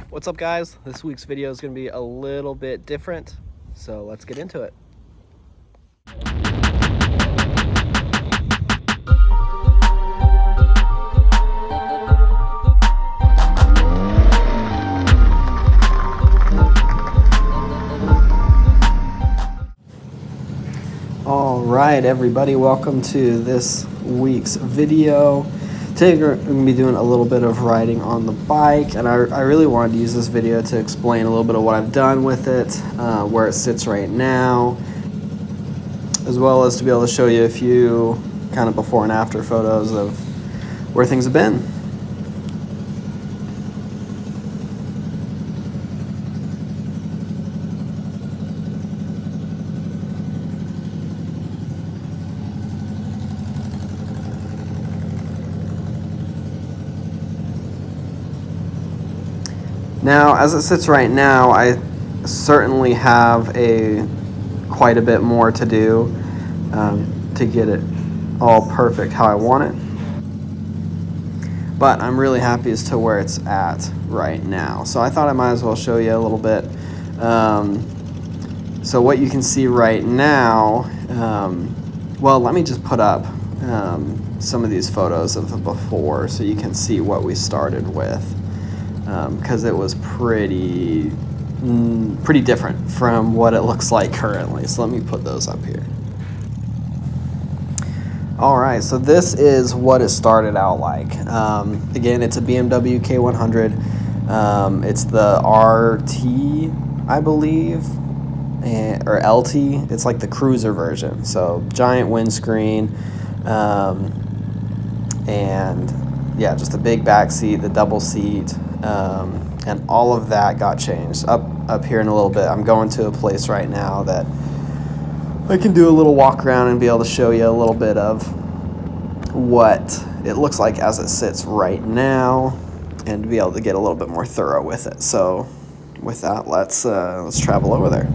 What's up, guys? This week's video is going to be a little bit different, so let's get into it. All right, everybody, welcome to this week's video. Today we're going to be doing a little bit of riding on the bike, and I really wanted to use this video to explain a little bit of what I've done with it, where it sits right now, as well as to be able to show you a few kind of before and after photos of where things have been. Now, as it sits right now, I certainly have quite a bit more to do to get it all perfect how I want it. But I'm really happy as to where it's at right now. So I thought I might as well show you a little bit. So what you can see right now, well, let me just put up some of these photos of the before so you can see what we started with. Because it was pretty different from what it looks like currently. So let me put those up here. All right, so this is what it started out like. Again, it's a BMW K100. It's the RT, I believe, or LT. It's like the cruiser version. So giant windscreen, and yeah, just a big back seat, the double seat. And all of that got changed. Up here in a little bit, I'm going to a place right now that I can do a little walk around and be able to show you a little bit of what it looks like as it sits right now, and be able to get a little bit more thorough with it. So with that, let's travel over there.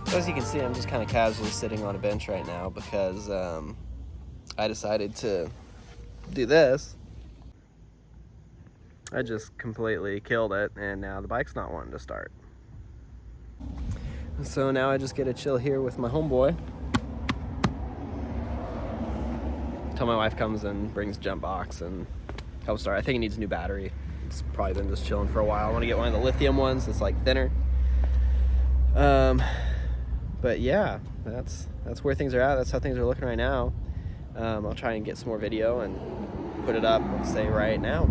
So as you can see, I'm just kind of casually sitting on a bench right now because I decided to do this. I just completely killed it, and now the bike's not wanting to start. So now I just get to chill here with my homeboy until my wife comes and brings jump box and helps start. I think it needs a new battery. It's probably been just chilling for a while. I want to get one of the lithium ones that's like thinner. But yeah, that's where things are at. That's how things are looking right now. I'll try and get some more video and put it up, let's say, right now.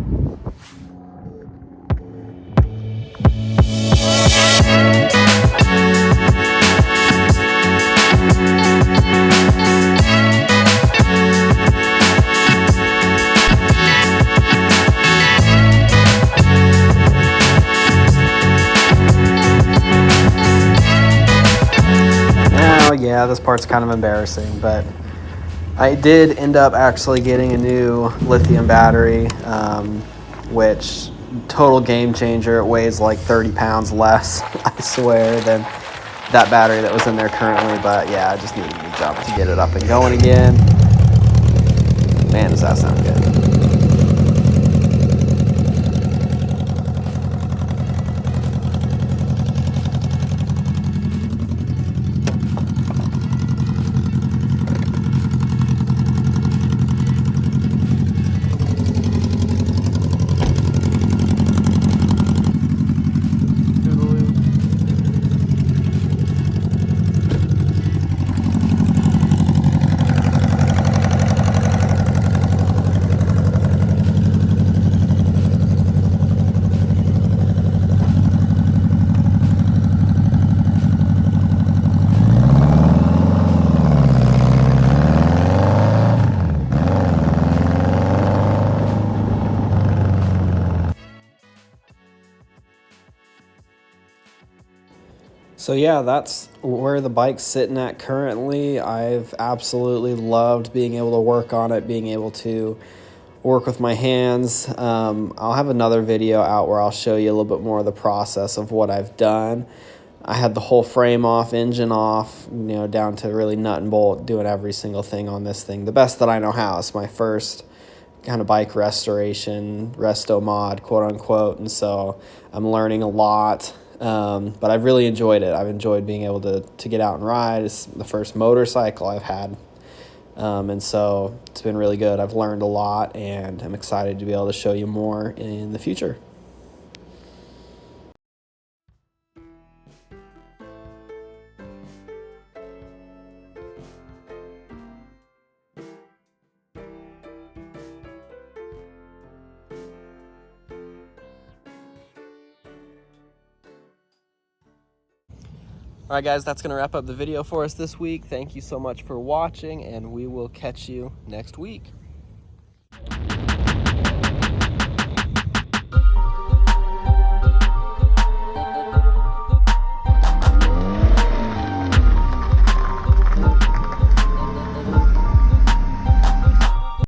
Yeah, this part's kind of embarrassing, but I did end up actually getting a new lithium battery, which total game changer. It weighs like 30 pounds less, I swear, than that battery that was in there currently. But yeah, I just needed to jump to get it up and going again. Man, does that sound good. So yeah, that's where the bike's sitting at currently. I've absolutely loved being able to work on it, being able to work with my hands. I'll have another video out where I'll show you a little bit more of the process of what I've done. I had the whole frame off, engine off, down to really nut and bolt, doing every single thing on this thing. The best that I know how. It's my first kind of bike restoration, resto mod, quote unquote. And so I'm learning a lot. But I've really enjoyed it. I've enjoyed being able to get out and ride. It's the first motorcycle I've had. And so it's been really good. I've learned a lot, and I'm excited to be able to show you more in the future. All right, guys, that's going to wrap up the video for us this week. Thank you so much for watching, and we will catch you next week.